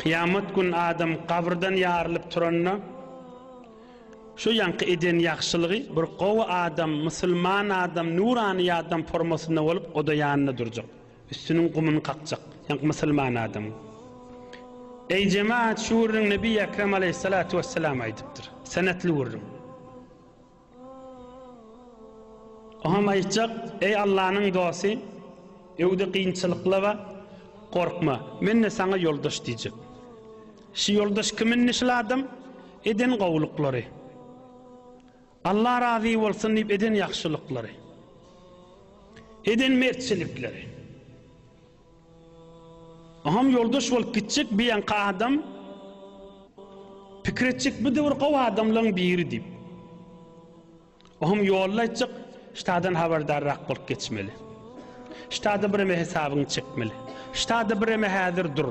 Kıyamet gün adam kabrdan yarılıp turanna şu yankı eden yaxşılığı bir qowa adam, musulman adam, nurani adam formasında olup o da yanına duracak. Üstünün kumunu kakacak. Yankı musulman adam. Ey cemaat şu vurun Nebi Ekrem aleyhissalatu vesselam aydıptır. Senetli vurun. Oham aytacak, ey Allah'ın dostu, evde kıyınçılıkla ve korkma. Men de sana yoldaş diyecek. Şu yoldaş kimin nişli adam? Eden qavulukları. Allah razı olsun deyip eden yaxşılıkları. Eden mertçilikleri. Aham yoldaş olup gidecek bir yanka adam fikretecek bir de bir qav adamların biri deyip. Aham yollayacak iştadan haberdarrak bolup geçmeli. İştada birime hesabını çekmeli. İştada birime hazır dur.